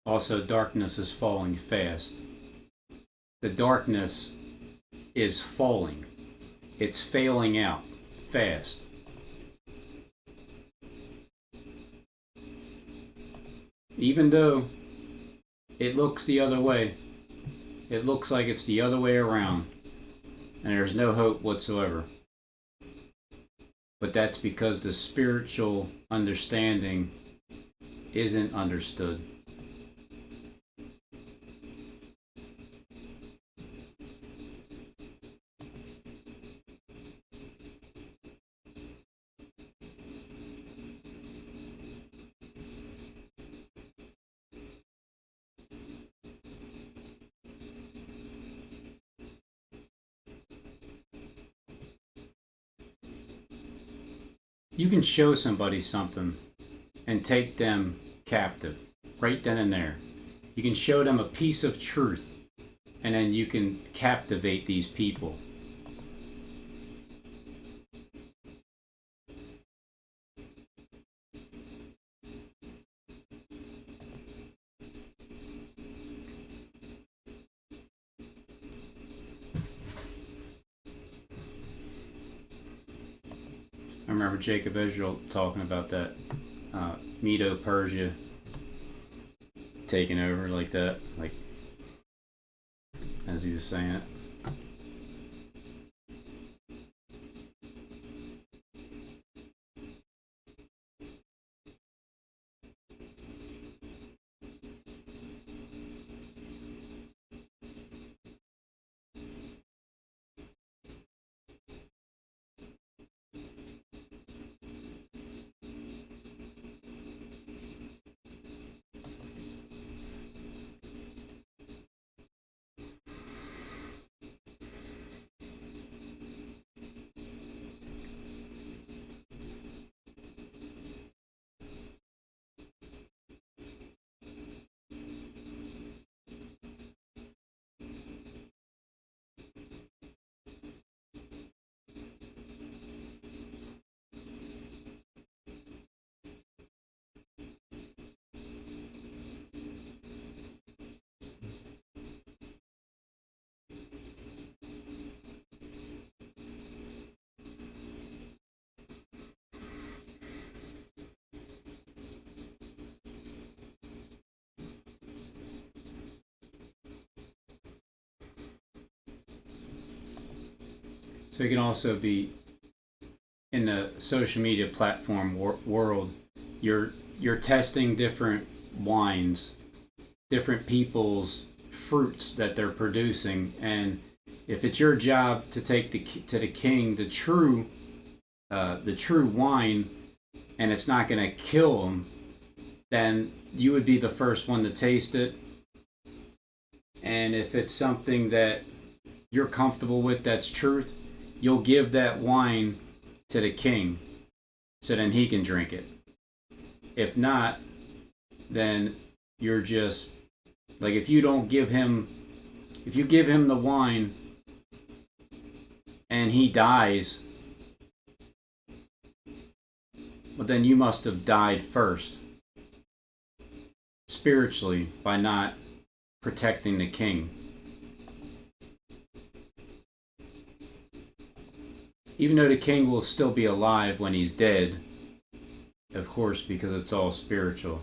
Also, darkness is falling fast. The darkness is falling. It's failing out fast. Even though it looks the other way, it looks like it's the other way around, and there's no hope whatsoever. But that's because the spiritual understanding isn't understood. You can show somebody something and take them captive right then and there. You can show them a piece of truth, and then you can captivate these people. I remember Jacob Israel talking about that Medo-Persia taking over like that, like as he was saying it. So you can also be in the social media platform world. You're testing different wines, different people's fruits that they're producing, and if it's your job to take to the king the true wine, and it's not going to kill him, then you would be the first one to taste it. And if it's something that you're comfortable with, that's truth, you'll give that wine to the king so then he can drink it. If not, then you're just like, if you give him the wine and he dies, well, then you must have died first spiritually by not protecting the king. Even though the king will still be alive when he's dead, of course, because it's all spiritual.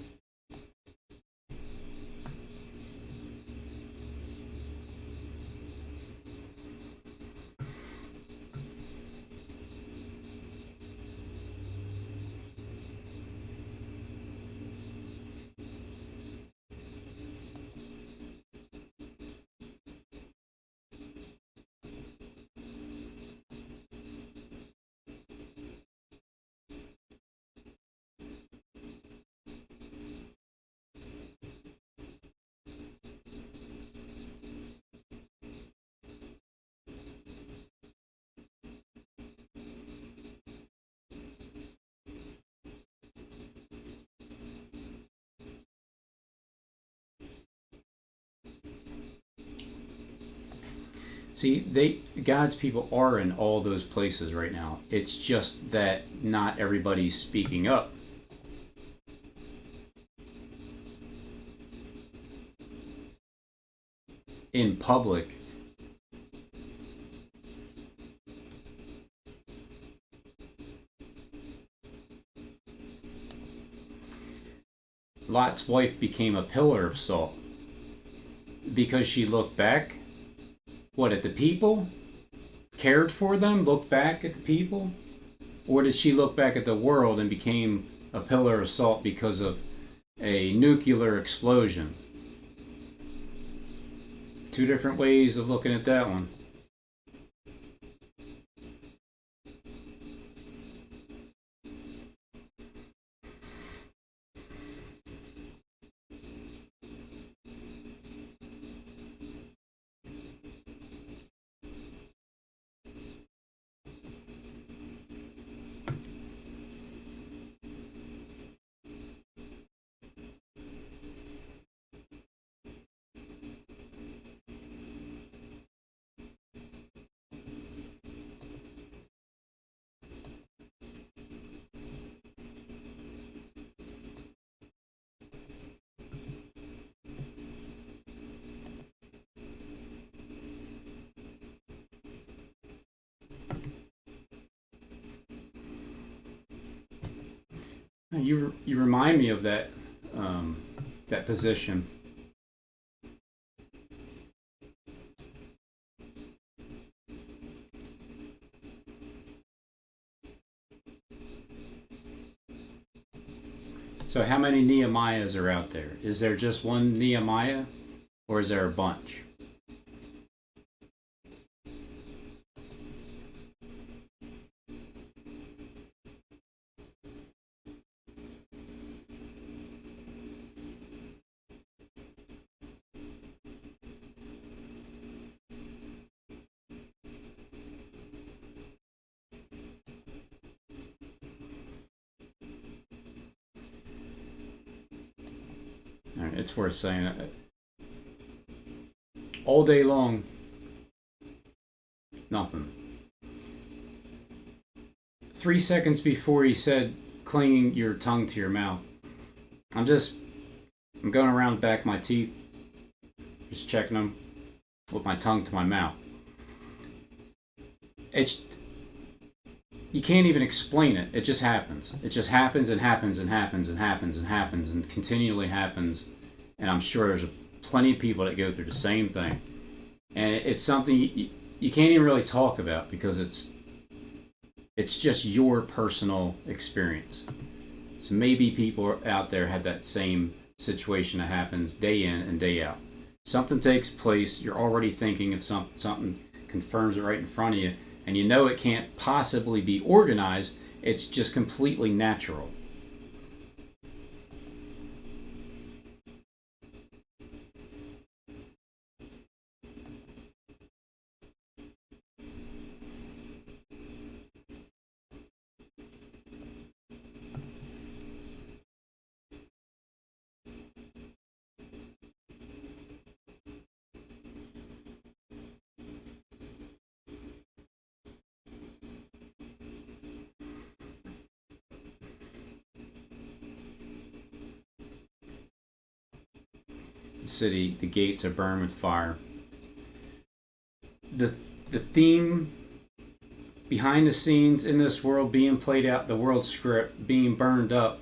See, God's people are in all those places right now. It's just that not everybody's speaking up. in public. Lot's wife became a pillar of salt because she looked back, what, at the people? Cared for them? Looked back at the people? Or did she look back at the world and became a pillar of salt because of a nuclear explosion? Two different ways of looking at that one. You remind me of that position. So how many Nehemiahs are out there? Is there just one Nehemiah, or is there a bunch? All right, it's worth saying. All day long, nothing. 3 seconds before he said clinging your tongue to your mouth, I'm going around the back of my teeth, just checking them with my tongue to my mouth. You can't even explain it. It just happens. It just happens and happens and happens and happens and happens and continually happens. And I'm sure there's plenty of people that go through the same thing. And it's something you can't even really talk about because it's just your personal experience. So maybe people out there have that same situation that happens day in and day out. Something takes place, you're already thinking of something confirms it right in front of you, and you know it can't possibly be organized. It's just completely natural. The city, the gates are burned with fire. The theme behind the scenes in this world being played out, the world script being burned up,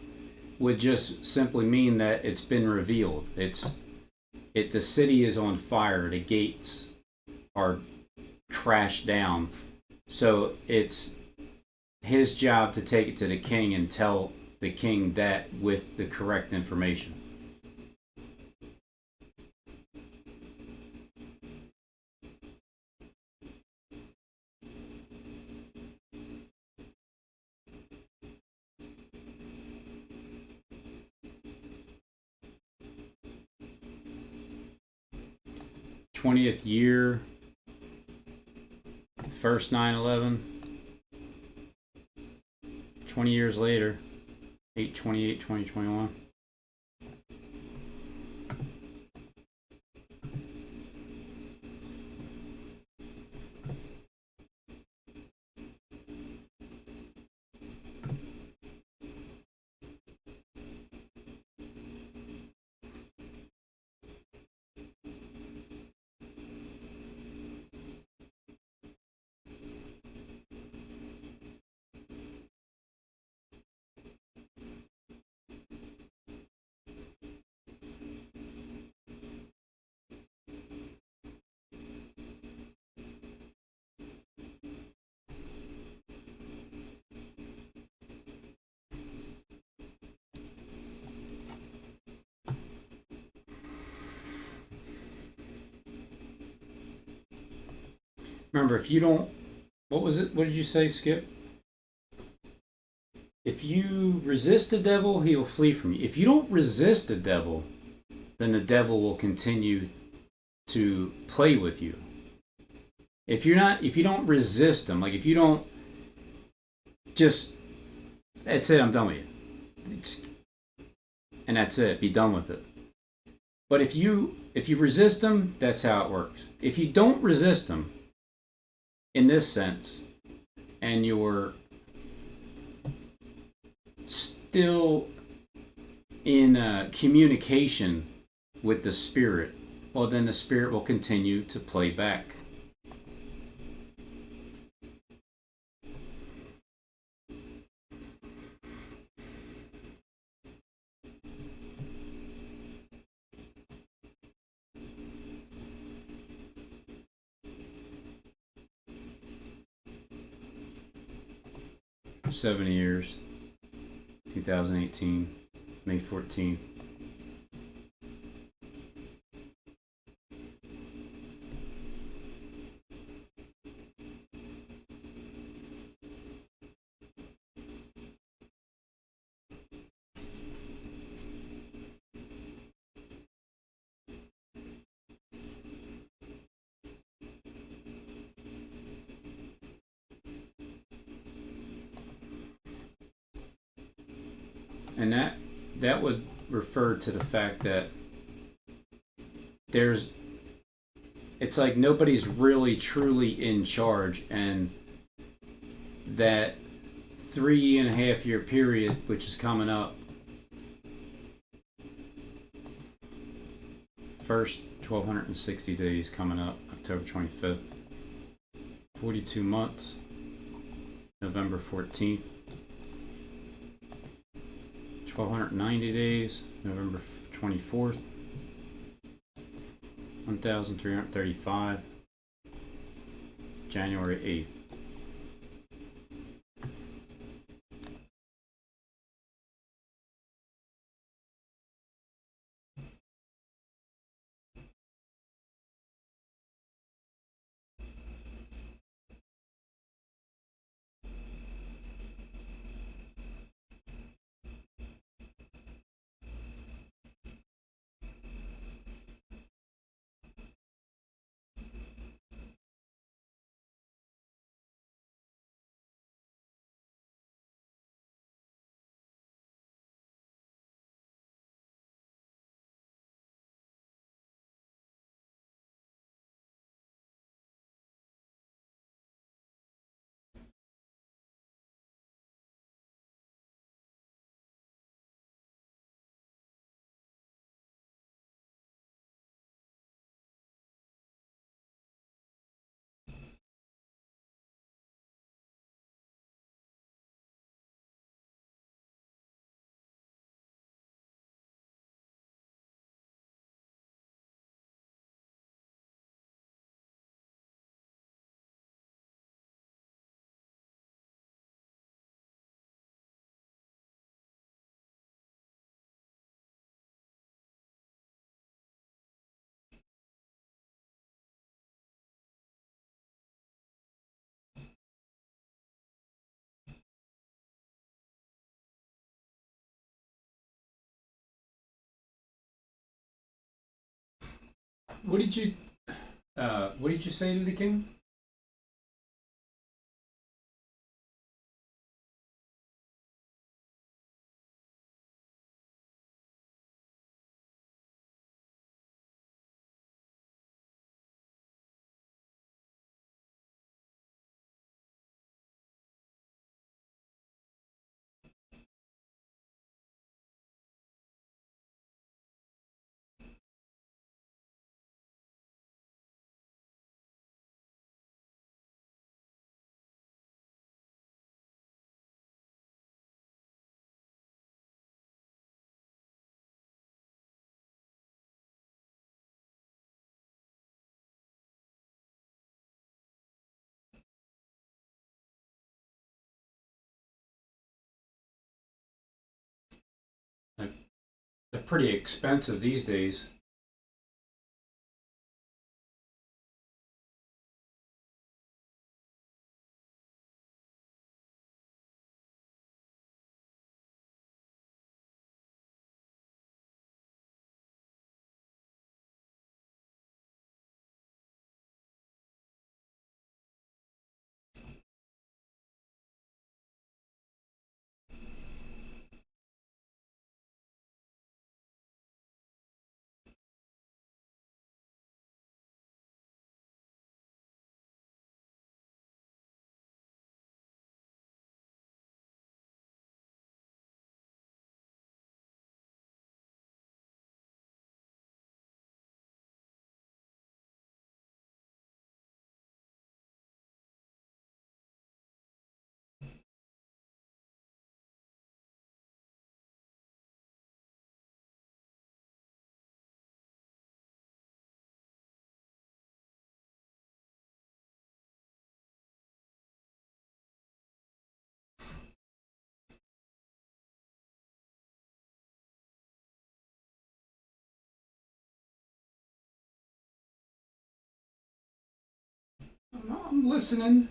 would just simply mean that it's been revealed. The city is on fire. The gates are crashed down. So it's his job to take it to the king and tell the king that with the correct information. '20th year, first 9/11, 20 years later, 8/28/2021. Remember, if you don't, what was it? What did you say, Skip? If you resist the devil, he will flee from you. If you don't resist the devil, then the devil will continue to play with you. If you don't resist him, like if you don't just, that's it, I'm done with you. And that's it, be done with it. But if you resist him, that's how it works. If you don't resist him, in this sense, and you're still in communication with the spirit, well, then the spirit will continue to play back. For 7 years, 2018, May 14th. And that would refer to the fact that it's like nobody's really truly in charge, and that 3.5 year period, which is coming up, first 1260 days coming up, October 25th, 42 months, November 14th, 1290 days, November 24th, 1335, January 8th. What did you say to the king? Like, they're pretty expensive these days. I'm listening.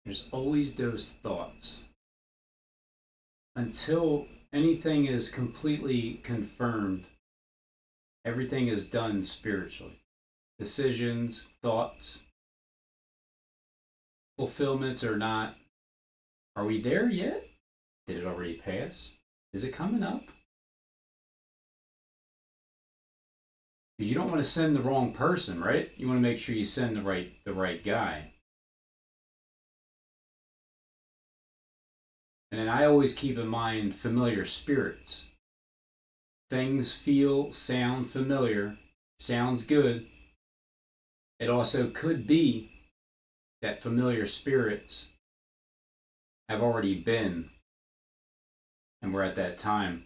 There's always those thoughts until anything is completely confirmed. Everything is done spiritually. Decisions, thoughts, fulfillments or not. Are we there yet? Did it already pass? Is it coming up? Because you don't want to send the wrong person, right? You want to make sure you send the right guy. And then I always keep in mind familiar spirits. Things feel, sound familiar, sounds good. It also could be that familiar spirits have already been and we're at that time.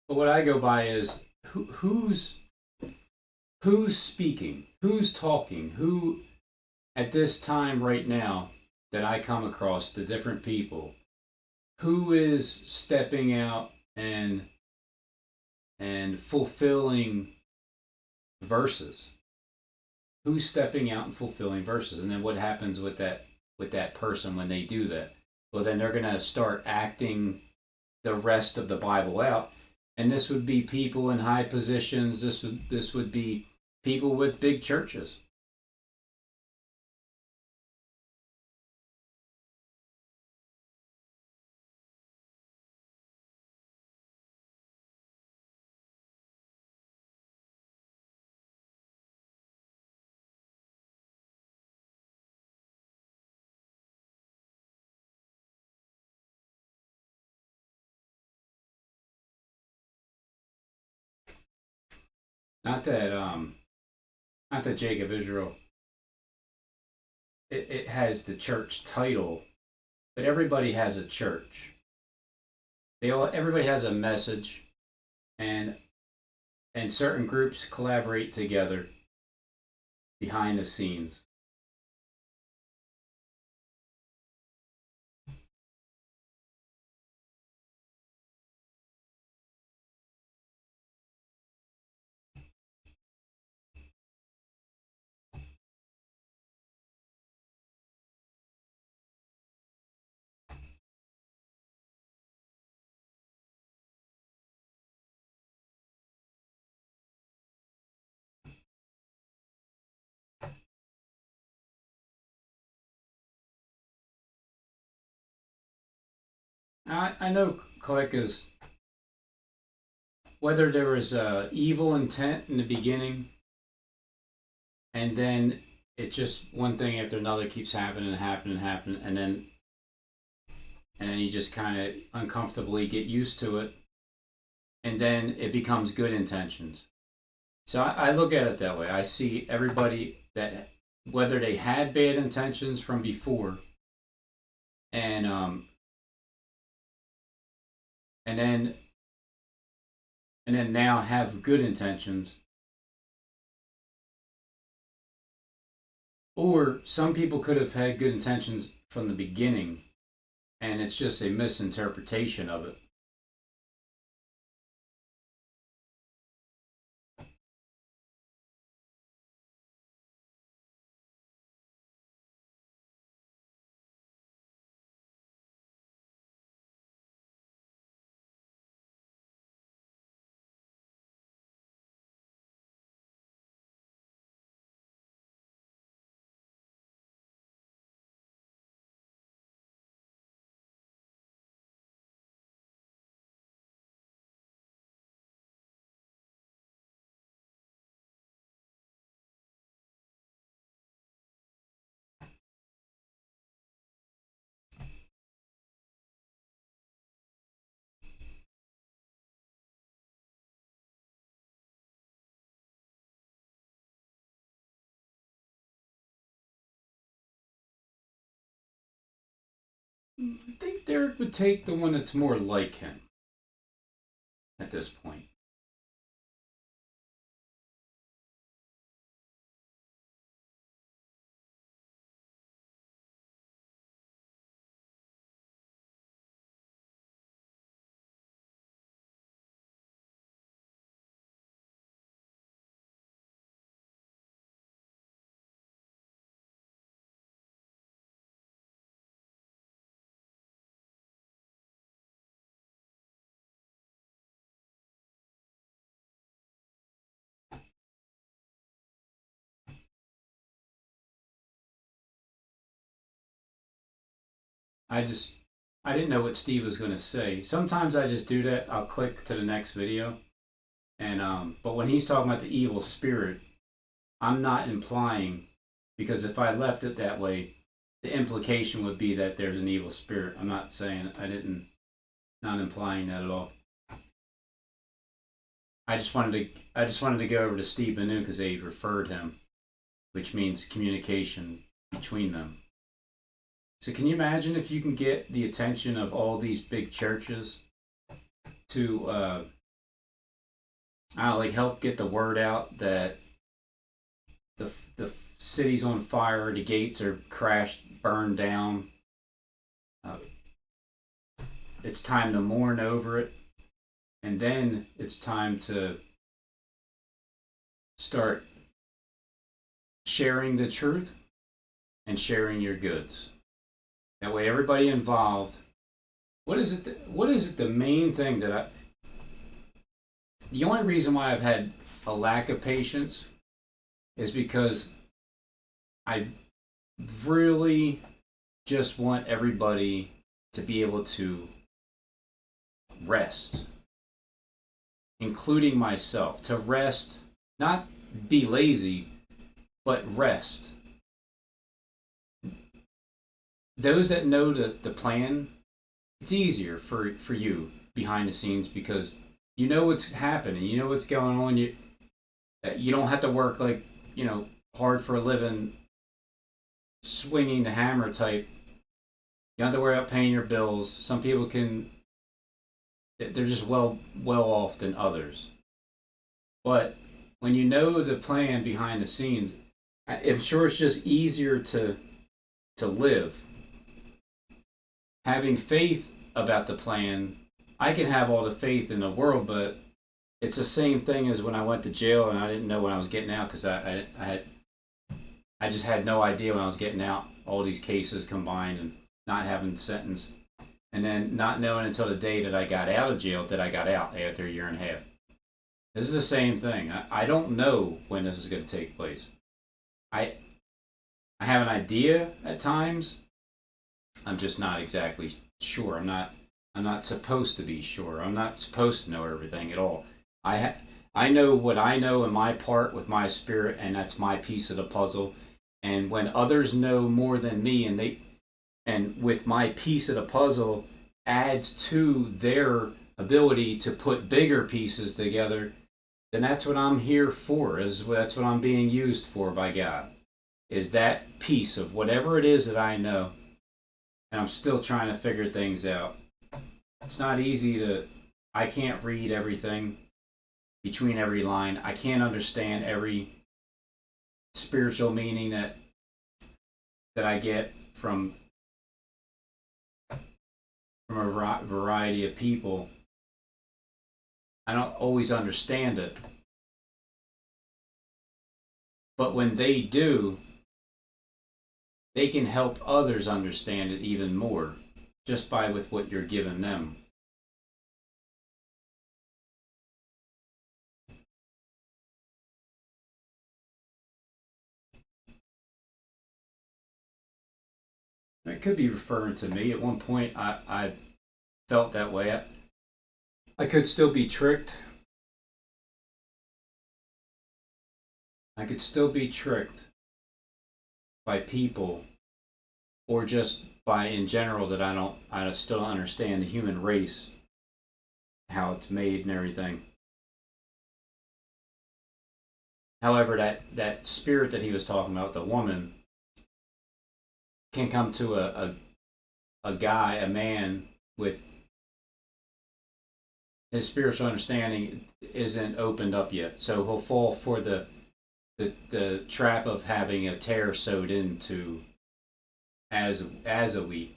But what I go by is who's speaking, who's talking, who at this time right now that I come across the different people, who is stepping out and fulfilling verses, who's stepping out and fulfilling verses, and then what happens with that person when they do that? Well, then they're going to start acting the rest of the Bible out, and this would be people in high positions. This would be people with big churches. Not that not that Jacob Israel it has the church title, but everybody has a church. Everybody has a message, and certain groups collaborate together behind the scenes. I know Click is whether there was evil intent in the beginning, and then it just one thing after another keeps happening and happening and happening, and then you just kind of uncomfortably get used to it, and then it becomes good intentions. So I look at it that way. I see everybody that whether they had bad intentions from before, and and then now have good intentions, or some people could have had good intentions from the beginning, and it's just a misinterpretation of it. I think Derek would take the one that's more like him at this point. I just I didn't know what Steve was going to say. Sometimes I just do that. I'll click to the next video, and but when he's talking about the evil spirit, I'm not implying, because if I left it that way, the implication would be that there's an evil spirit. I'm not saying not implying that at all. I just wanted to go over to Steve Manu because they referred him, which means communication between them. So can you imagine if you can get the attention of all these big churches to like help get the word out that the city's on fire, the gates are crashed, burned down. Uh, it's time to mourn over it, and then it's time to start sharing the truth and sharing your goods. That way, everybody involved. What is it? What is it? The main thing that the only reason why I've had a lack of patience is because I really just want everybody to be able to rest, including myself, to rest, not be lazy, but rest. Those that know the plan, it's easier for you behind the scenes because you know what's happening, you know what's going on. You don't have to work like, hard for a living, swinging the hammer type. You don't have to worry about paying your bills. Some people they're just well off than others. But when you know the plan behind the scenes, I'm sure it's just easier to live. Having faith about the plan, I can have all the faith in the world, but it's the same thing as when I went to jail and I didn't know when I was getting out because I just had no idea when I was getting out. All these cases combined and not having the sentence, and then not knowing until the day that I got out of jail that I got out after a year and a half. This is the same thing. I don't know when this is going to take place. I have an idea at times. I'm just not exactly sure. I'm not supposed to be sure. I'm not supposed to know everything at all. I know what I know in my part with my spirit, and that's my piece of the puzzle. And when others know more than me, and with my piece of the puzzle adds to their ability to put bigger pieces together, then that's what I'm here for. That's what I'm being used for by God. Is that piece of whatever it is that I know, and I'm still trying to figure things out. It's not easy I can't read everything between every line. I can't understand every spiritual meaning that I get from a variety of people. I don't always understand it. But when they do, they can help others understand it even more just by with what you're giving them. It could be referring to me. At one point, I felt that way. I could still be tricked. I could still be tricked by people, or just by in general that I still don't understand the human race, how it's made and everything. However, that spirit that he was talking about, the woman, can come to a man with his spiritual understanding isn't opened up yet. So he'll fall for the trap of having a tear sewed into as a wheat.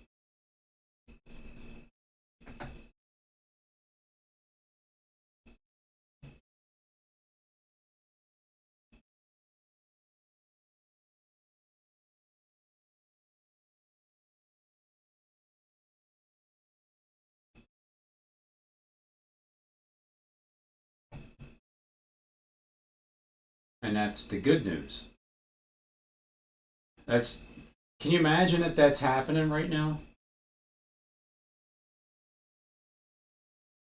And that's the good news. That's Can you imagine that that's happening right now?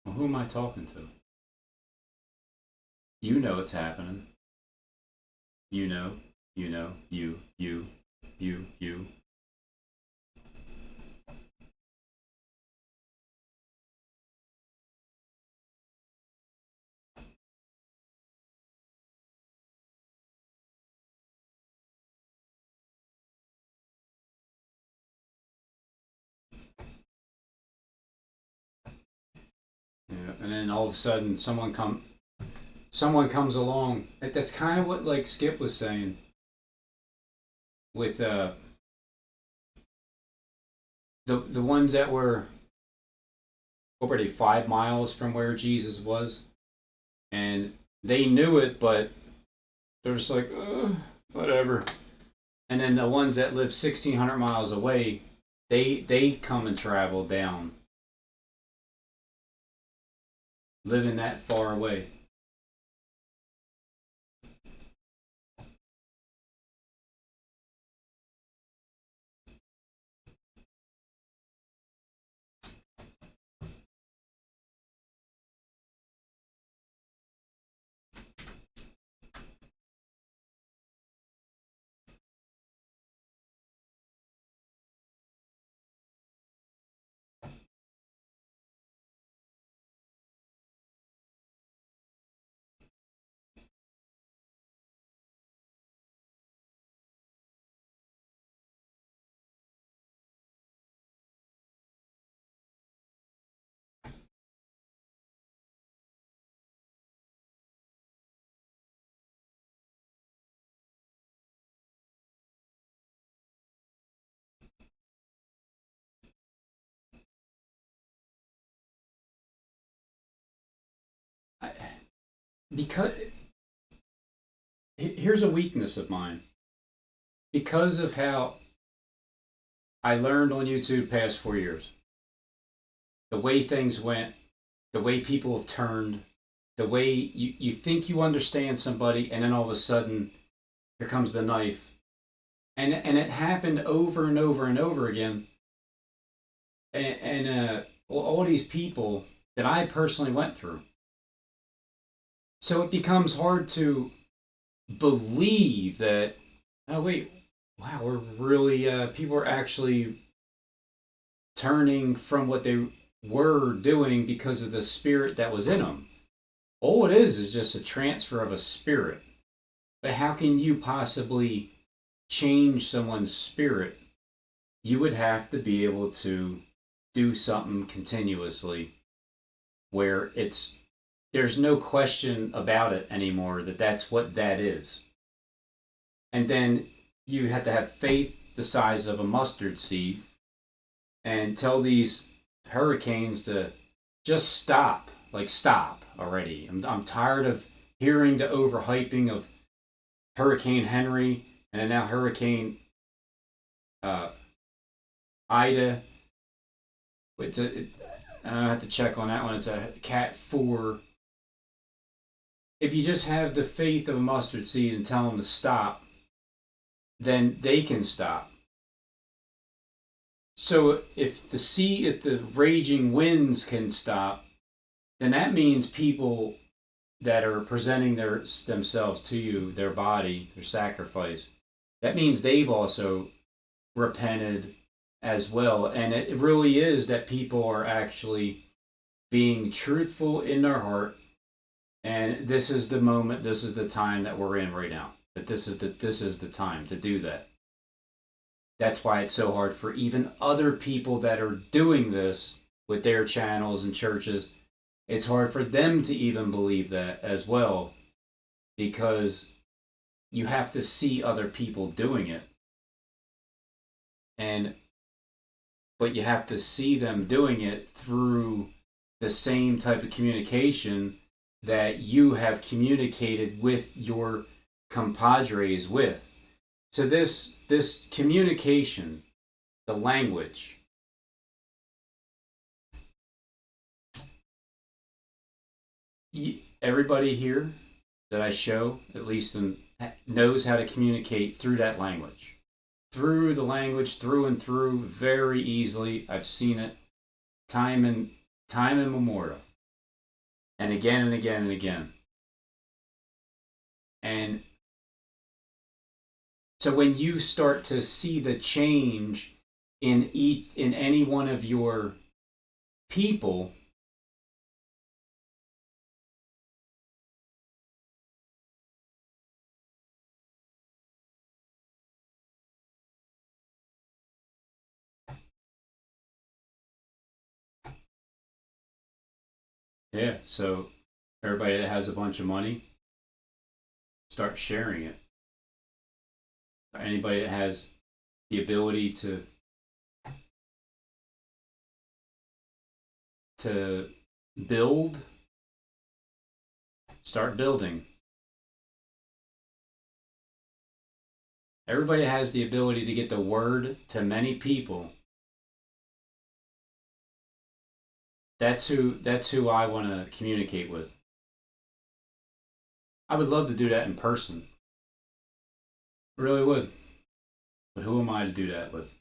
Well, who am I talking to? You know it's happening. You know, you. Yeah, and then all of a sudden someone comes along. That's kind of what like Skip was saying with the ones that were already 5 miles from where Jesus was, and they knew it, but they're just like, whatever. And then the ones that live 1,600 miles away, they come and travel down, living that far away. I, because here's a weakness of mine. Because of how I learned on YouTube past 4 years, the way things went, the way people have turned, the way you think you understand somebody, and then all of a sudden, here comes the knife. And it happened over and over and over again. And all these people that I personally went through. So it becomes hard to believe that, oh, wait, wow, we're really, people are actually turning from what they were doing because of the spirit that was in them. All it is just a transfer of a spirit. But how can you possibly change someone's spirit? You would have to be able to do something continuously where there's no question about it anymore that that's what that is. And then you have to have faith the size of a mustard seed and tell these hurricanes to just stop. Like, stop already. I'm tired of hearing the overhyping of Hurricane Henry and now Hurricane Ida. I have to check on that one. It's a Cat 4. If you just have the faith of a mustard seed and tell them to stop, then they can stop. So if the raging winds can stop, then that means people that are presenting themselves to you, their body, their sacrifice, that means they've also repented as well. And it really is that people are actually being truthful in their heart. And this is the moment, this is the time that we're in right now. That this is the time to do that. That's why it's so hard for even other people that are doing this with their channels and churches. It's hard for them to even believe that as well, because you have to see other people doing it. But you have to see them doing it through the same type of communication that you have communicated with your compadres with. So this communication, the language, everybody here that I show, at least knows how to communicate through that language. Through the language, through and through, very easily. I've seen it time and memorial. And again and again and again. And so when you start to see the change in any one of your people, yeah, so everybody that has a bunch of money, start sharing it. Anybody that has the ability to build, start building. Everybody has the ability to get the word to many people. That's who I want to communicate with. I would love to do that in person. I really would. But who am I to do that with?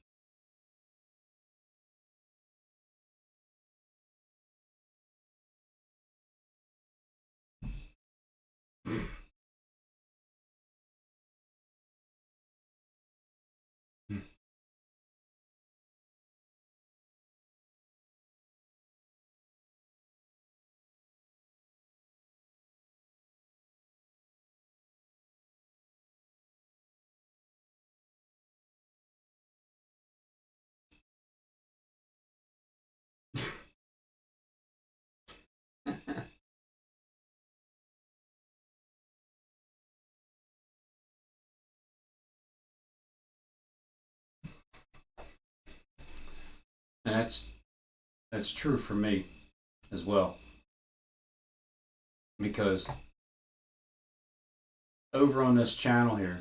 And that's true for me as well. Because over on this channel here,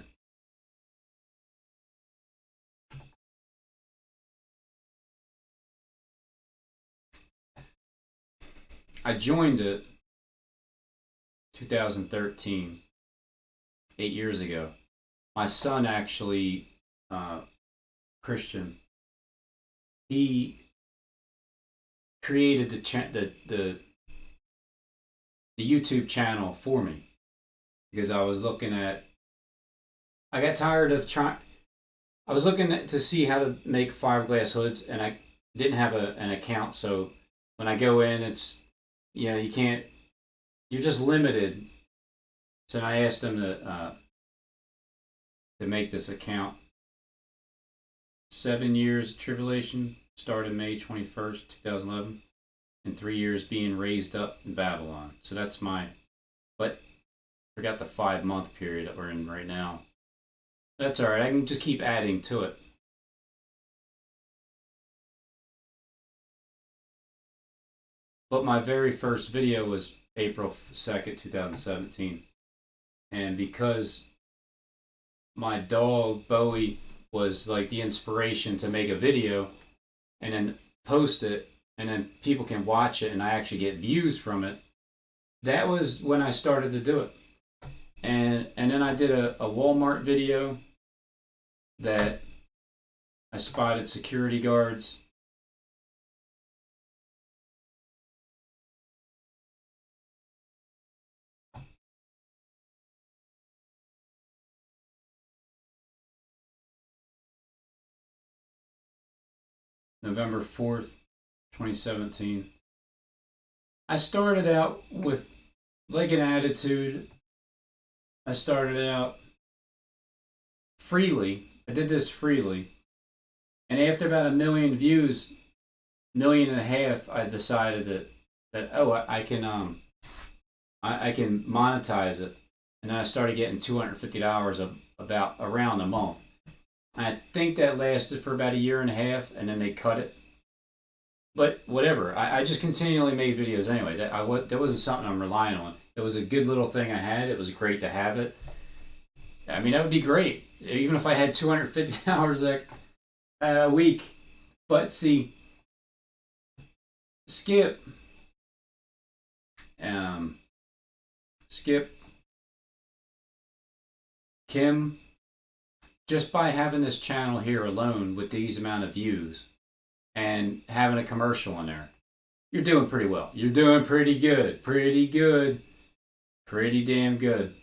I joined it 2013, 8 years ago. My son actually, Christian, he created the YouTube channel for me because I was looking at. I got tired of trying. I was looking to see how to make fiberglass hoods, and I didn't have an account. So when I go in, it's you can't. You're just limited. So I asked him to make this account. 7 years of tribulation, started May 21st, 2011, and 3 years being raised up in Babylon. So that's but forgot the 5 month period that we're in right now. That's all right. I can just keep adding to it. But my very first video was April 2nd, 2017. And because my dog, Bowie, was like the inspiration to make a video and then post it, and then people can watch it and I actually get views from it, that was when I started to do it. And then I did a Walmart video that I spotted security guards. November 4th, 2017. I started out with like an attitude. I started out freely. I did this freely. And after about 1 million views, 1.5 million, I decided that oh, I can monetize it, and then I started getting $250 about around a month. I think that lasted for about 1.5 years, and then they cut it. But whatever, I just continually made videos anyway. That wasn't something I'm relying on. It was a good little thing I had. It was great to have it. I mean, that would be great, even if I had 250 hours a week. But see, Skip, um, Skip, Kim, just by having this channel here alone with these amount of views and having a commercial in there, you're doing pretty well. You're doing pretty good. Pretty good. Pretty damn good.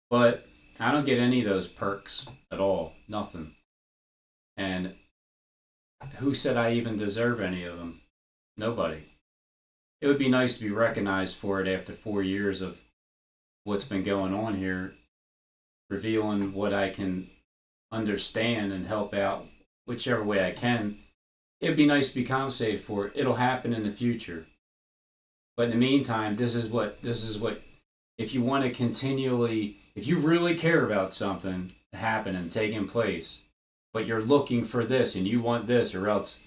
But I don't get any of those perks at all. Nothing. And who said I even deserve any of them? Nobody. It would be nice to be recognized for it after 4 years of what's been going on here, revealing what I can understand and help out whichever way I can. It'd be nice to be compensated for it. It'll happen in the future. But in the meantime, this is what if you want to continually, if you really care about something happening, taking place, but you're looking for this and you want this, or else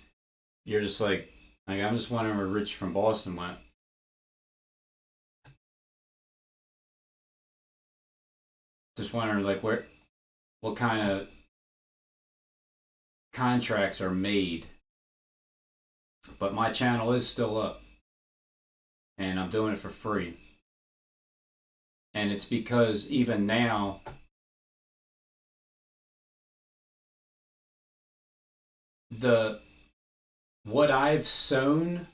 you're just like I'm just wondering where Rich from Boston went. Just wondering like what kind of contracts are made. But my channel is still up, and I'm doing it for free. And it's because even now, what I've sown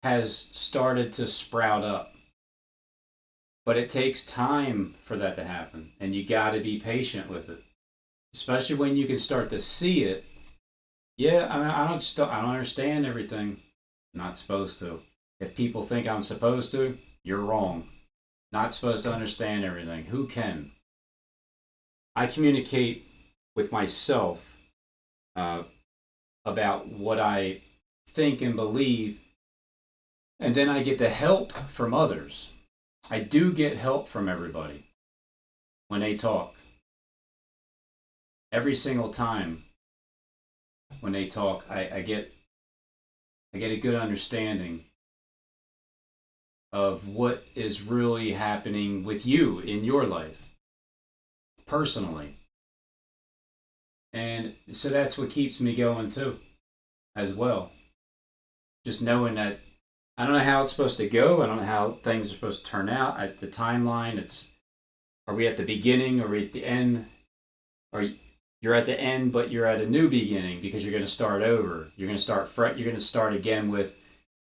has started to sprout up. But it takes time for that to happen, and you got to be patient with it, especially when you can start to see it. Yeah, I mean, I don't understand everything. I'm not supposed to. If people think I'm supposed to, you're wrong. Not supposed to understand everything. Who can? I communicate with myself about what I think and believe, and then I get the help from others. I do get help from everybody when they talk. Every single time when they talk, I get a good understanding of what is really happening with you in your life personally. And so that's what keeps me going too, as well. Just knowing that I don't know how it's supposed to go. I don't know how things are supposed to turn out. At the timeline, are we at the beginning? Are we at the end? Or you're at the end, but you're at a new beginning because you're going to start over. You're going to start You're going to start again with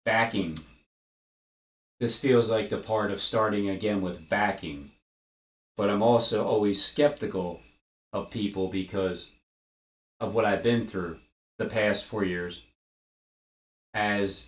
backing. This feels like the part of starting again with backing. But I'm also always skeptical of people because of what I've been through the past 4 years, as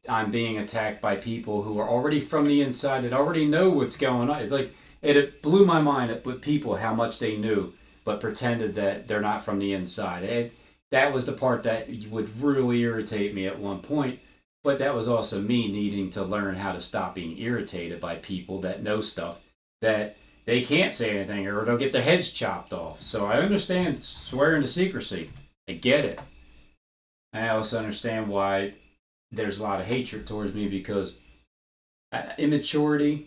I'm being attacked by people who are already from the inside that already know what's going on. It's like it blew my mind with people how much they knew, but pretended that they're not from the inside. That was the part that would really irritate me at one point. But that was also me needing to learn how to stop being irritated by people that know stuff that they can't say anything or they'll get their heads chopped off. So I understand swearing to secrecy. I get it. I also understand why there's a lot of hatred towards me because immaturity.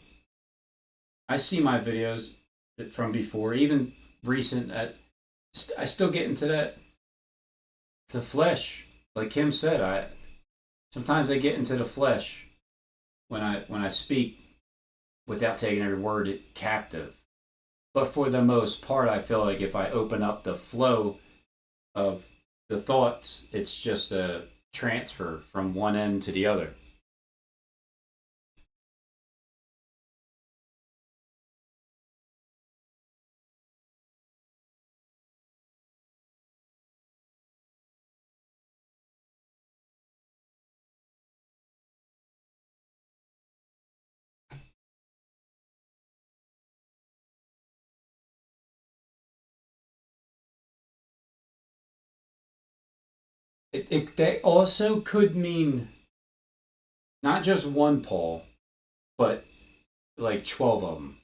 I see my videos from before, even recent. I still get into that, the flesh. Like Kim said, sometimes I get into the flesh when I speak without taking every word captive. But for the most part, I feel like if I open up the flow of the thoughts, it's just a transfer from one end to the other. That also could mean not just one Paul, but like 12 of them.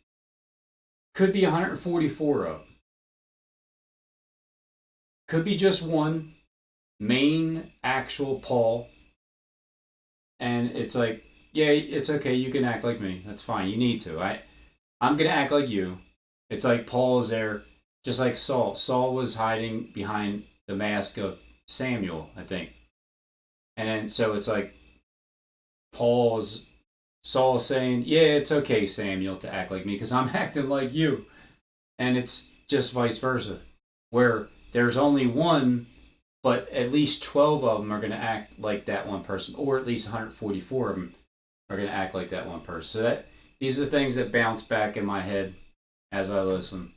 Could be 144 of them. Could be just one main actual Paul. And it's like, yeah, it's okay. You can act like me. That's fine. You need to. I'm going to act like you. It's like Paul is there, just like Saul. Saul was hiding behind the mask of Samuel, I think. And then, so it's like Saul saying, yeah, it's okay, Samuel, to act like me because I'm acting like you. And it's just vice versa, where there's only one, but at least 12 of them are going to act like that one person, or at least 144 of them are going to act like that one person. So these are the things that bounce back in my head as I listen.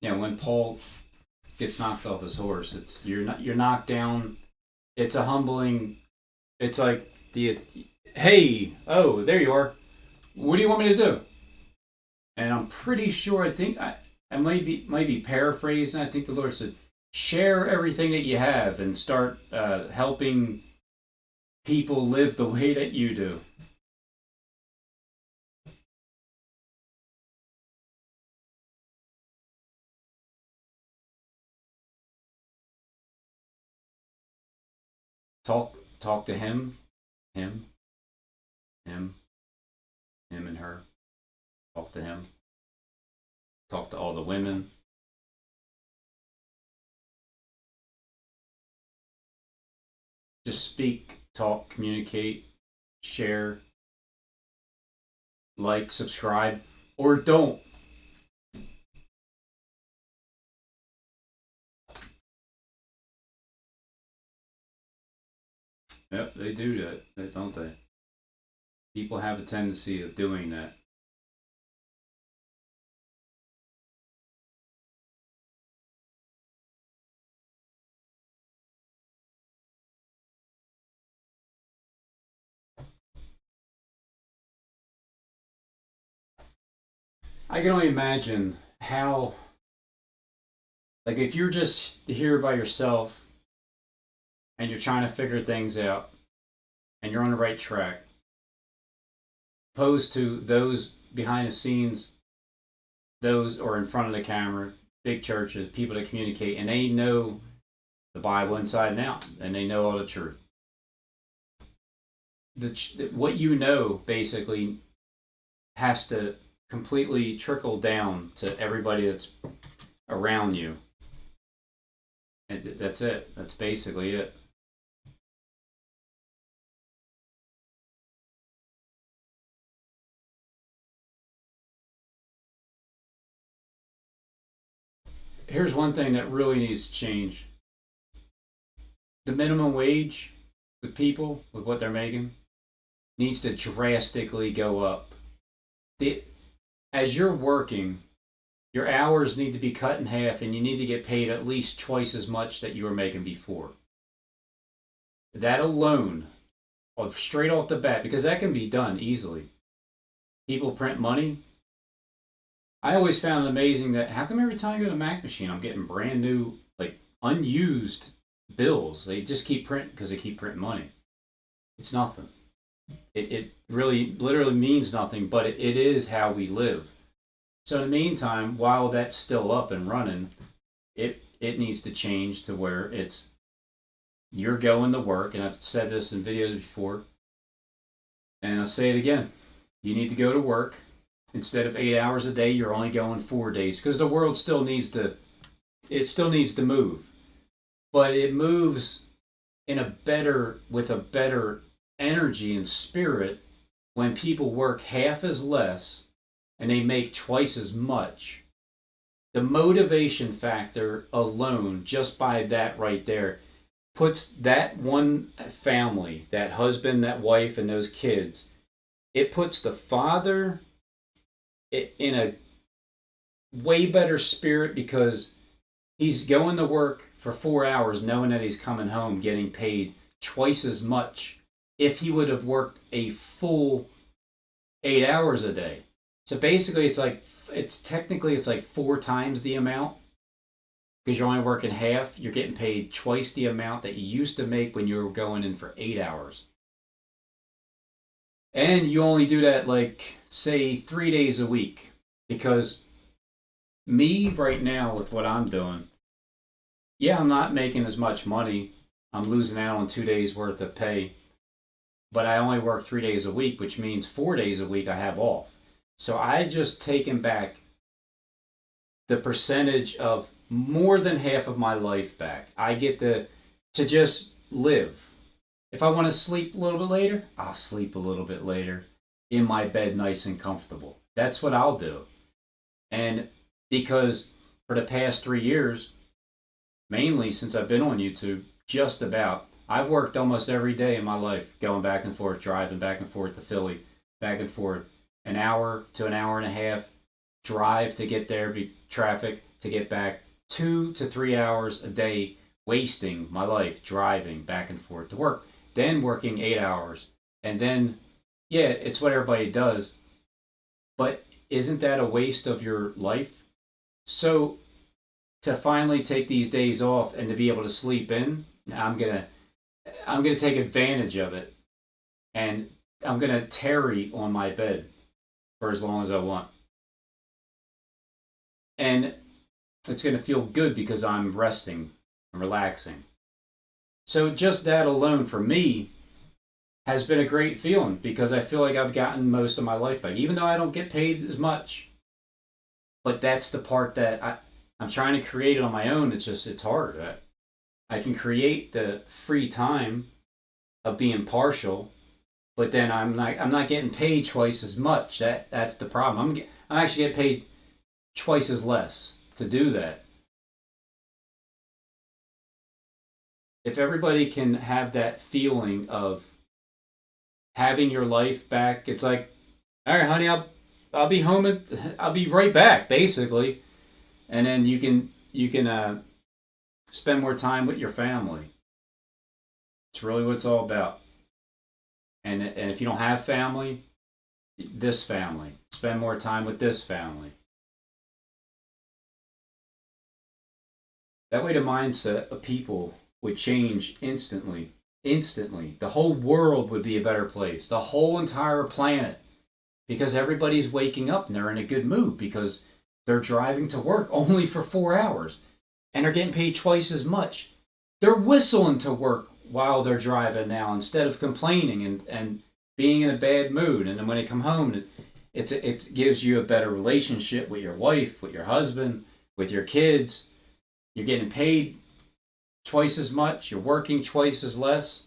Yeah, when Paul gets knocked off his horse, you're knocked down. It's a humbling. It's like hey, oh, there you are. What do you want me to do? And I'm pretty sure, I think I might be paraphrasing. I think the Lord said, share everything that you have and start helping people live the way that you do. Talk to him, him, him and her. Talk to him. Talk to all the women. Just speak, talk, communicate, share, like, subscribe, or don't. Yep, they do that, don't they? People have a tendency of doing that. I can only imagine how, like, if you're just here by yourself and you're trying to figure things out and you're on the right track, opposed to those behind the scenes, those or in front of the camera, big churches, people that communicate, and they know the Bible inside and out, and they know all the truth. What you know basically has to completely trickle down to everybody that's around you. And that's it. That's basically it. Here's one thing that really needs to change: the minimum wage with people, with what they're making, needs to drastically go up. The, as you're working, your hours need to be cut in half and you need to get paid at least twice as much that you were making before. That alone, straight off the bat, because that can be done easily. People print money. I always found it amazing that how come every time I go to the Mac machine, I'm getting brand new, like unused bills. They just keep printing because they keep printing money. It's nothing. It really, literally means nothing, but it is how we live. So in the meantime, while that's still up and running, it needs to change to where it's you're going to work, and I've said this in videos before, and I'll say it again. You need to go to work. Instead of 8 hours a day, you're only going 4 days because the world still needs to move, but it moves with a better energy and spirit when people work half as less and they make twice as much. The motivation factor alone, just by that right there, puts that one family, that husband, that wife, and those kids, it puts the father in a way better spirit because he's going to work for 4 hours knowing that he's coming home getting paid twice as much if he would have worked a full 8 hours a day. So basically, it's like 4 times the amount because you're only working half. You're getting paid twice the amount that you used to make when you were going in for 8 hours. And you only do that, like, say, 3 days a week. Because me right now, with what I'm doing, yeah, I'm not making as much money. I'm losing out on 2 days worth of pay. But I only work 3 days a week, which means 4 days a week I have off. So I just taken back the percentage of more than half of my life back. I get to just live. If I want to sleep a little bit later, I'll sleep a little bit later in my bed, nice and comfortable. That's what I'll do. And because for the past 3 years, mainly since I've been on YouTube, just about, I've worked almost every day in my life, going back and forth, driving back and forth to Philly, back and forth, an hour to an hour and a half drive to get there, be traffic to get back, 2 to 3 hours a day wasting my life driving back and forth to work, then working 8 hours, and then yeah, it's what everybody does, but isn't that a waste of your life? So to finally take these days off and to be able to sleep in, I'm gonna take advantage of it, and I'm gonna tarry on my bed for as long as I want, and it's gonna feel good because I'm resting and relaxing. So just that alone for me has been a great feeling because I feel like I've gotten most of my life back, even though I don't get paid as much. But that's the part that I'm trying to create it on my own. It's hard. I can create the free time of being partial, but then I'm not getting paid twice as much. That's the problem. I'm actually getting paid twice as less to do that. If everybody can have that feeling of having your life back, it's like, all right, honey, I'll be home and I'll be right back, basically, and then you can spend more time with your family. It's really what it's all about. And if you don't have family, this family, spend more time with this family. That way, the mindset of people would change instantly. Instantly, the whole world would be a better place. The whole entire planet, because everybody's waking up and they're in a good mood because they're driving to work only for 4 hours and they're getting paid twice as much. They're whistling to work while they're driving now instead of complaining and being in a bad mood. And then when they come home, it gives you a better relationship with your wife, with your husband, with your kids. You're getting paid twice as much, you're working twice as less,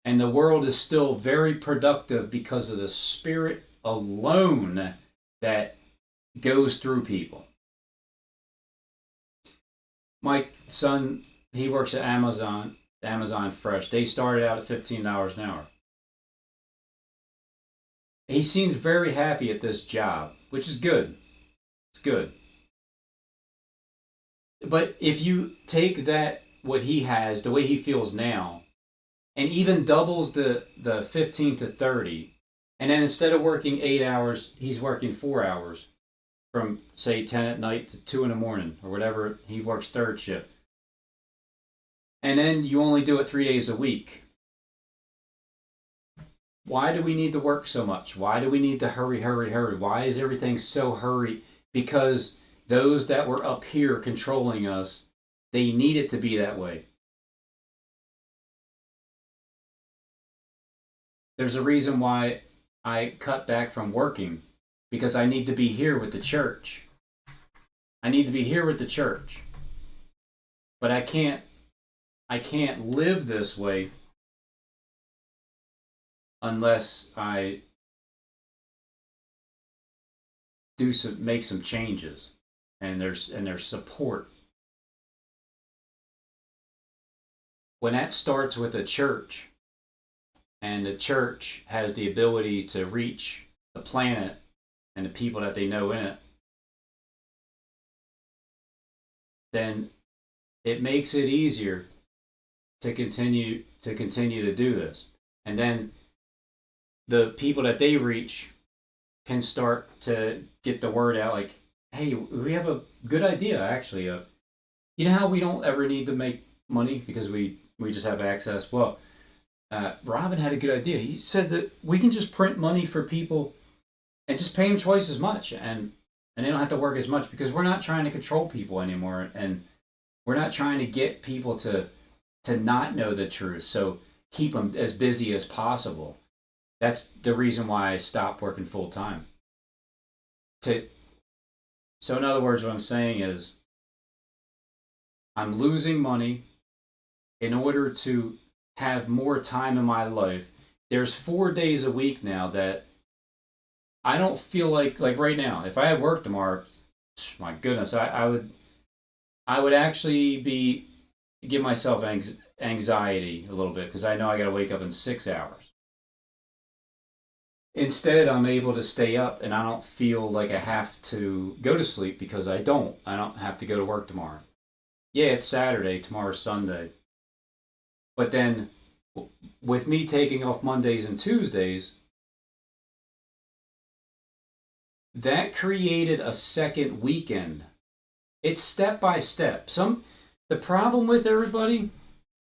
and the world is still very productive because of the spirit alone that goes through people. My son, he works at Amazon Fresh. They started out at $15 an hour. He seems very happy at this job, which is good. It's good. But if you take that, what he has, the way he feels now, and even doubles the 15 to 30, and then instead of working 8 hours, he's working 4 hours from, say, 10 at night to 2 in the morning or whatever. He works third shift. And then you only do it 3 days a week. Why do we need to work so much? Why do we need to hurry, hurry, hurry? Why is everything so hurry? Because those that were up here controlling us, they need it to be that way. There's a reason why I cut back from working because I need to be here with the church. I need to be here with the church. But I can't live this way unless I make some changes and there's support. When that starts with a church and the church has the ability to reach the planet and the people that they know in it, then it makes it easier to continue to do this. And then the people that they reach can start to get the word out like, hey, we have a good idea actually. You know how we don't ever need to make money because we just have access? Well, Robin had a good idea. He said that we can just print money for people and just pay them twice as much, and they don't have to work as much because we're not trying to control people anymore, and we're not trying to get people to not know the truth. So keep them as busy as possible. That's the reason why I stopped working full time. To So in other words, what I'm saying is I'm losing money in order to have more time in my life. There's 4 days a week now that I don't feel like right now. If I had work tomorrow, my goodness, I would actually be give myself anxiety a little bit because I know I got to wake up in 6 hours. Instead, I'm able to stay up and I don't feel like I have to go to sleep because I don't. I don't have to go to work tomorrow. Yeah, it's Saturday, tomorrow's Sunday. But then with me taking off Mondays and Tuesdays, that created a second weekend. It's step by step. The problem with everybody,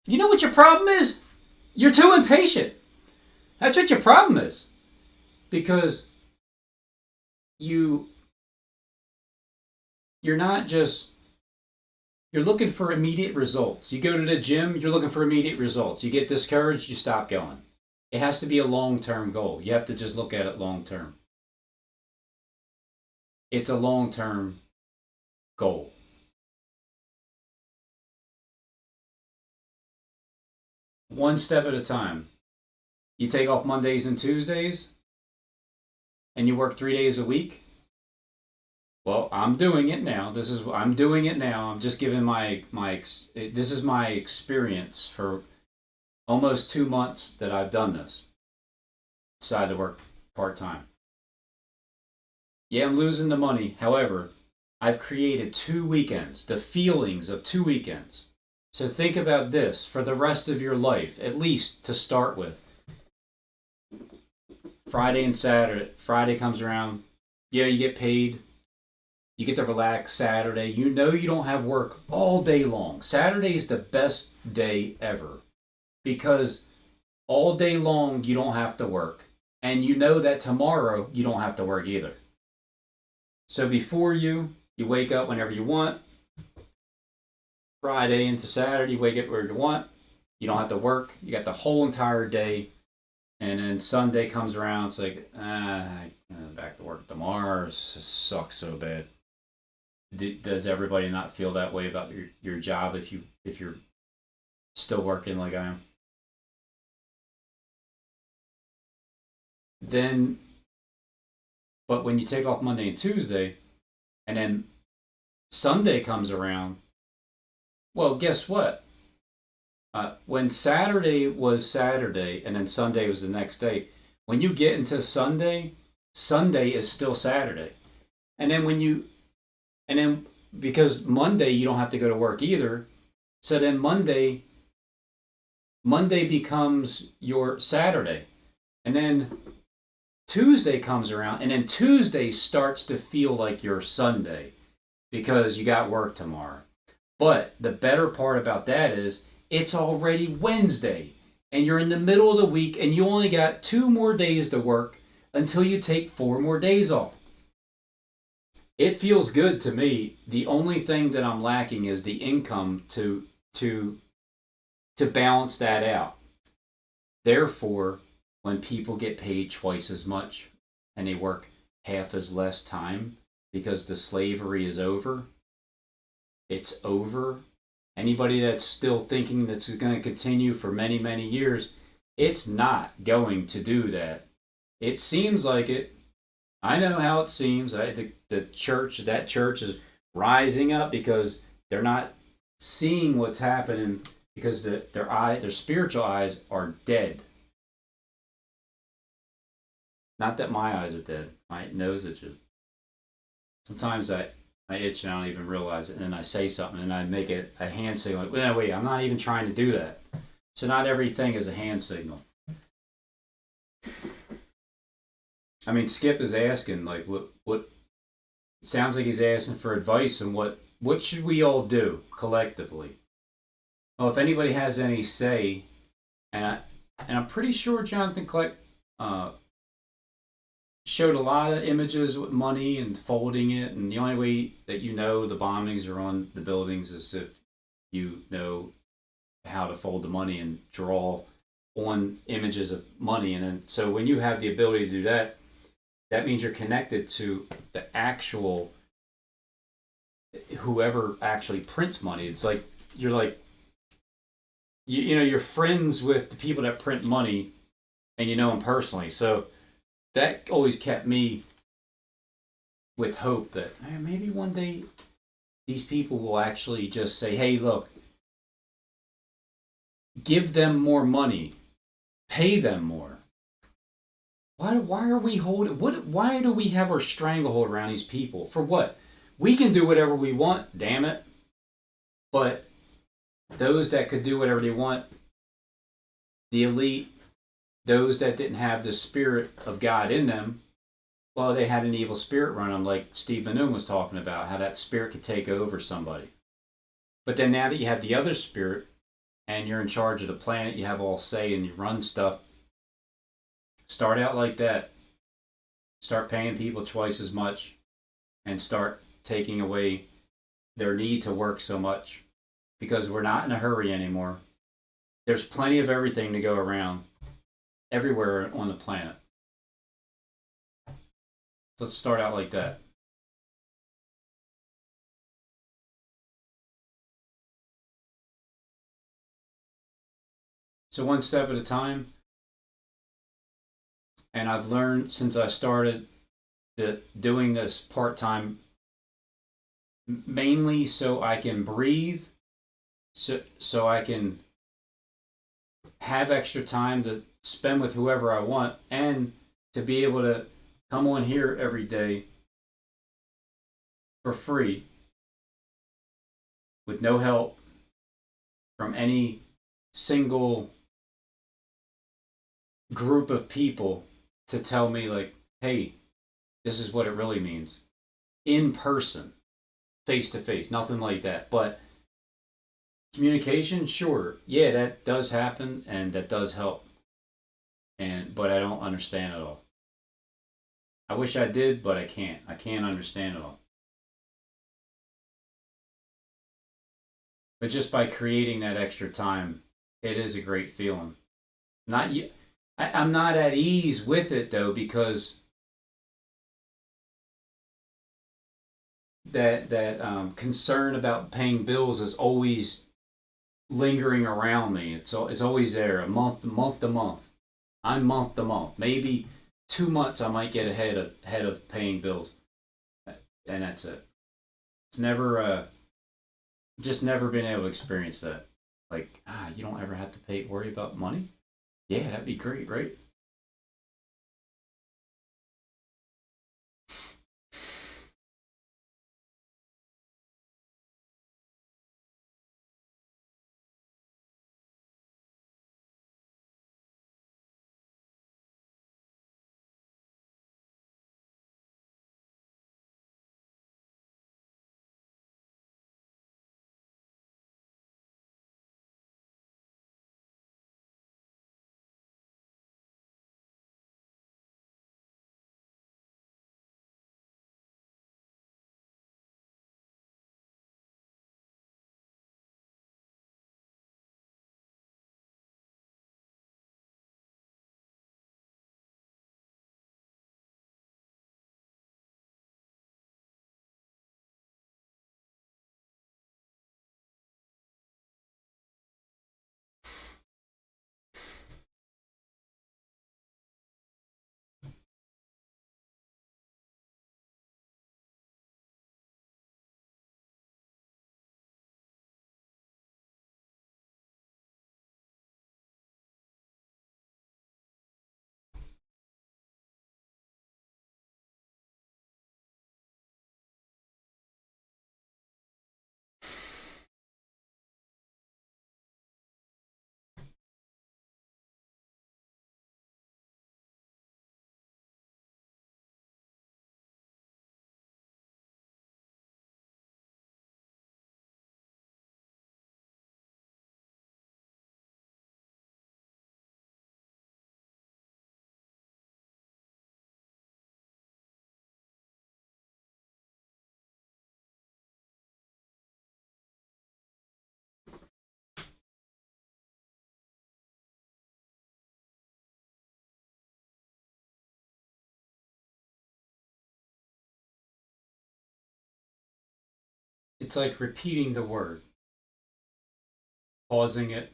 you know what your problem is? You're too impatient. That's what your problem is. Because you're not just you're looking for immediate results. You go to the gym, you're looking for immediate results. You get discouraged, you stop going. It has to be a long-term goal. You have to just look at it long-term. It's a long-term goal. One step at a time. You take off Mondays and Tuesdays, and you work 3 days a week. Well, I'm doing it now. I'm doing it now. I'm just giving this is my experience for almost 2 months that I've done this. Decided to work part time. Yeah, I'm losing the money. However, I've created 2 weekends, the feelings of 2 weekends. So think about this for the rest of your life, at least to start with. Friday and Saturday. Friday comes around. Yeah, you get paid. You get to relax Saturday. You know you don't have work all day long. Saturday is the best day ever because all day long you don't have to work. And you know that tomorrow you don't have to work either. So before you wake up whenever you want. Friday into Saturday, you wake up where you want. You don't have to work. You got the whole entire day. And then Sunday comes around. It's like, back to work tomorrow. It just sucks so bad. Does everybody not feel that way about your job if you're still working like I am? But when you take off Monday and Tuesday, and then Sunday comes around, well, guess what? When Saturday was Saturday and then Sunday was the next day, when you get into Sunday, Sunday is still Saturday. And then because Monday you don't have to go to work either, so then Monday becomes your Saturday. And then Tuesday comes around, and then Tuesday starts to feel like your Sunday because you got work tomorrow. But the better part about that is it's already Wednesday, and you're in the middle of the week, and you only got 2 more days to work until you take 4 more days off. It feels good to me. The only thing that I'm lacking is the income to balance that out. Therefore, when people get paid twice as much and they work half as less time because the slavery is over, it's over. Anybody that's still thinking that's going to continue for many, many years, it's not going to do that. It seems like it. I know how it seems. That church is rising up because they're not seeing what's happening because their spiritual eyes are dead. Not that my eyes are dead. My nose itches. Sometimes I itch and I don't even realize it, and then I say something and I make it a hand signal. Like, wait, I'm not even trying to do that. So not everything is a hand signal. I mean, Skip is asking like, what sounds like he's asking for advice on what should we all do collectively. Well, if anybody has any say, and I'm pretty sure Jonathan Kleck uh, showed a lot of images with money and folding it, and the only way that you know the bombings are on the buildings is if you know how to fold the money and draw on images of money. And then so when you have the ability to do that, that means you're connected to the actual whoever actually prints money. It's like you're like you know you're friends with the people that print money, and you know them personally. So that always kept me with hope that maybe one day these people will actually just say, "Hey, look, give them more money, pay them more." Why are we holding why do we have our stranglehold around these people? For what? We can do whatever we want, damn it. But those that could do whatever they want, the elite, those that didn't have the spirit of God in them, well, they had an evil spirit run them, like Steve Manoon was talking about, how that spirit could take over somebody. But then now that you have the other spirit and you're in charge of the planet, you have all say and you run stuff, start out like that. Start paying people twice as much and start taking away their need to work so much because we're not in a hurry anymore. There's plenty of everything to go around everywhere on the planet. Let's start out like that. So, one step at a time. And I've learned since I started that doing this part time mainly so I can breathe, so I can have extra time to spend with whoever I want, and to be able to come on here every day for free with no help from any single group of people to tell me, like, hey, this is what it really means. In person, face to face, nothing like that. But communication, sure, yeah, that does happen and that does help. But I don't understand it all. I wish I did, but I can't. I can't understand it all. But just by creating that extra time, it is a great feeling. Not you. I'm not at ease with it though because that concern about paying bills is always lingering around me. It's always there, a month to month. I'm month to month. Maybe 2 months I might get ahead of paying bills, and that's it. It's never just never been able to experience that. Like you don't ever have to worry about money. Yeah, that'd be great, right? It's like repeating the word, pausing it,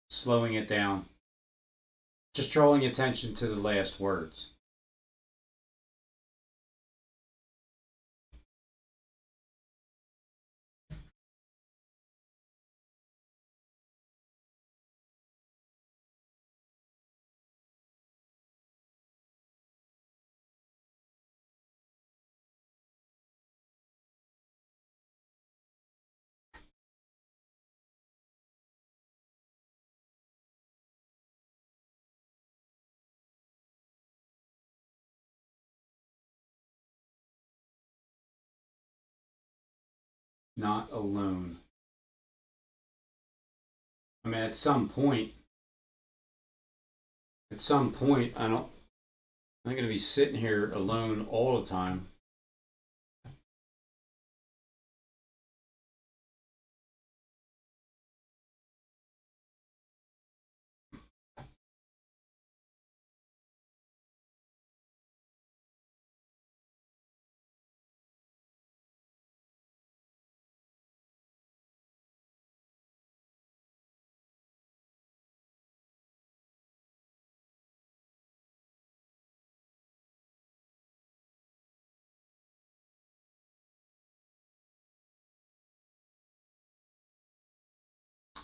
slowing it down, just drawing attention to the last words. Not alone. I mean, at some point, I'm not going to be sitting here alone all the time.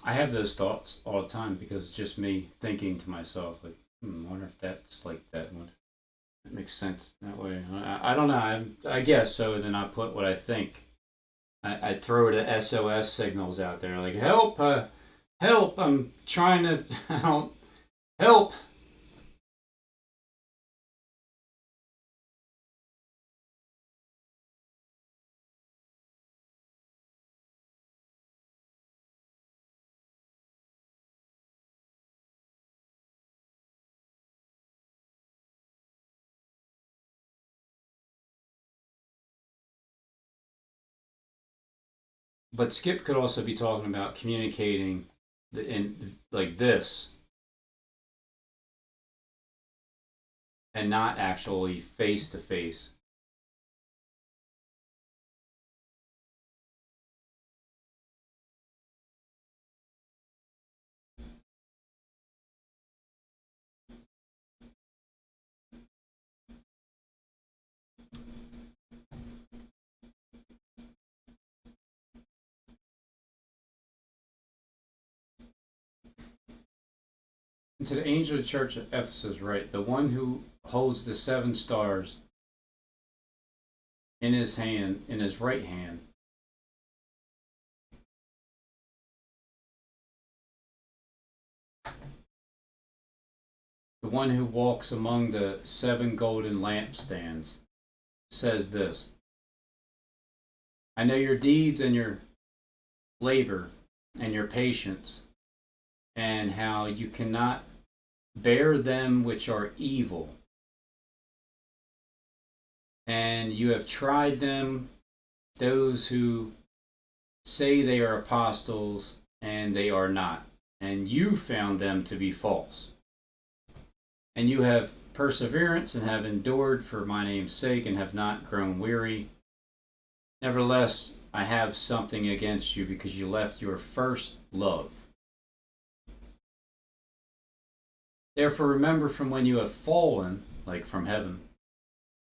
I have those thoughts all the time because it's just me thinking to myself, like, I wonder if that's like that one. That makes sense that way. I don't know. I guess so. Then I put what I think. I throw the SOS signals out there, like help, help! I'm trying to, I don't help. But Skip could also be talking about communicating in like this and not actually face to face. To the angel of the church of Ephesus, right? The one who holds the seven stars in his hand, in his right hand. The one who walks among the seven golden lampstands says this: I know your deeds and your labor and your patience, and how you cannot bear them which are evil. And you have tried them, those who say they are apostles, and they are not. And you found them to be false. And you have perseverance and have endured for my name's sake and have not grown weary. Nevertheless, I have something against you because you left your first love. Therefore, remember from when you have fallen, like from heaven,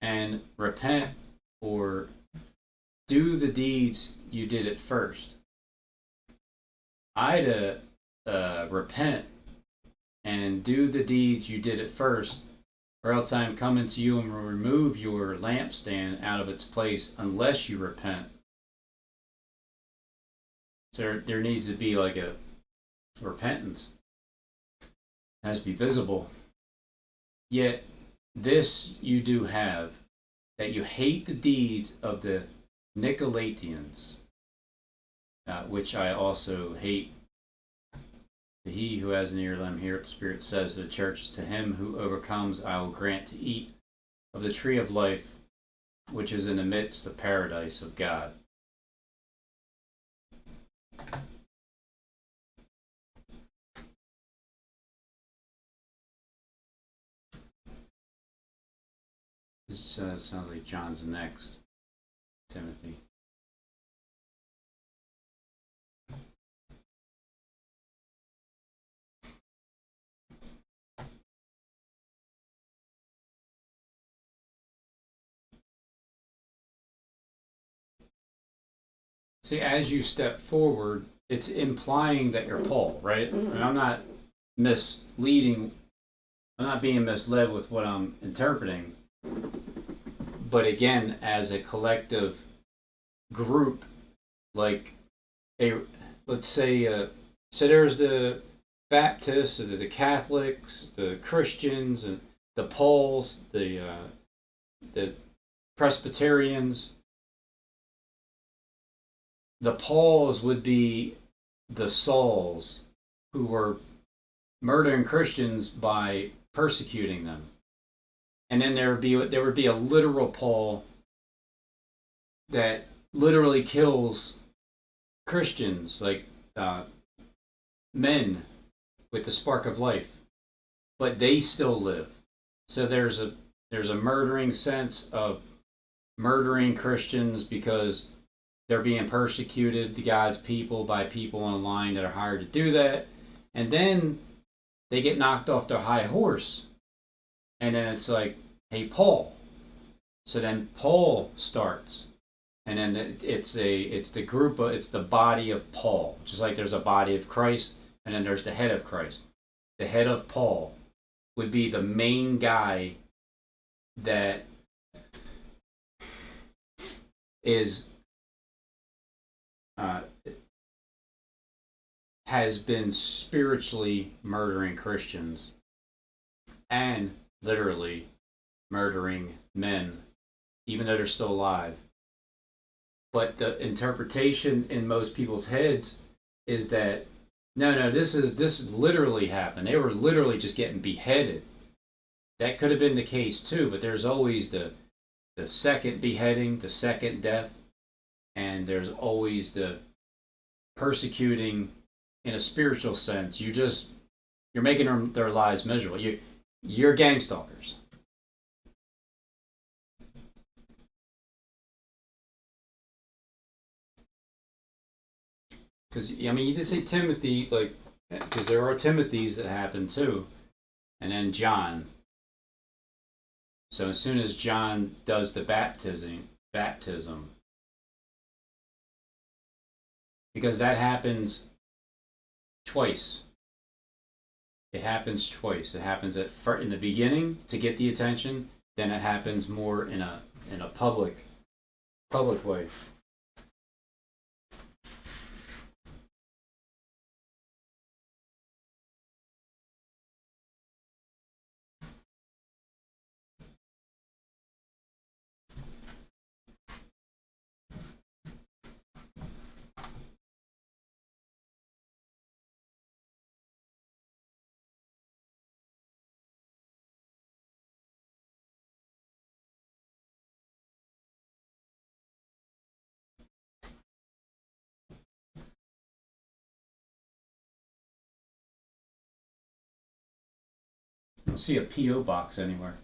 and repent or do the deeds you did at first. I to repent and do the deeds you did at first, or else I am coming to you and will remove your lampstand out of its place unless you repent. So there needs to be like a repentance. It has to be visible. Yet this you do have, that you hate the deeds of the Nicolaitans, which I also hate. He who has an ear, let him hear what the Spirit says to the churches. To him who overcomes, I will grant to eat of the tree of life, which is in the midst of paradise of God. This sounds like John's next, Timothy. See, as you step forward, it's implying that you're Paul, right? And I'm not misleading. I'm not being misled with what I'm interpreting. But again, as a collective group, like a, let's say, so there's the Baptists, the Catholics, the Christians, and the Pauls, the Presbyterians. The Pauls would be the Sauls who were murdering Christians by persecuting them. And then there would be a literal Paul that literally kills Christians, like men with the spark of life, but they still live. So there's a murdering sense of murdering Christians because they're being persecuted, the God's people, by people online that are hired to do that. And then they get knocked off their high horse. And then it's like, hey, Paul. So then Paul starts. And then it's the body of Paul. Just like there's a body of Christ, and then there's the head of Christ. The head of Paul would be the main guy that is has been spiritually murdering Christians and literally murdering men, even though they're still alive. But the interpretation in most people's heads is that no, this literally happened. They were literally just getting beheaded. That could have been the case too, but there's always the second beheading, the second death, and there's always the persecuting in a spiritual sense. You're making their lives miserable. You're gang stalkers. Because I mean, you did say Timothy, like, because there are Timothys that happen too, and then John. So as soon as John does the baptism, because that happens twice. It happens twice. It happens in the beginning to get the attention. Then it happens more in a public way. I don't see a PO box anywhere.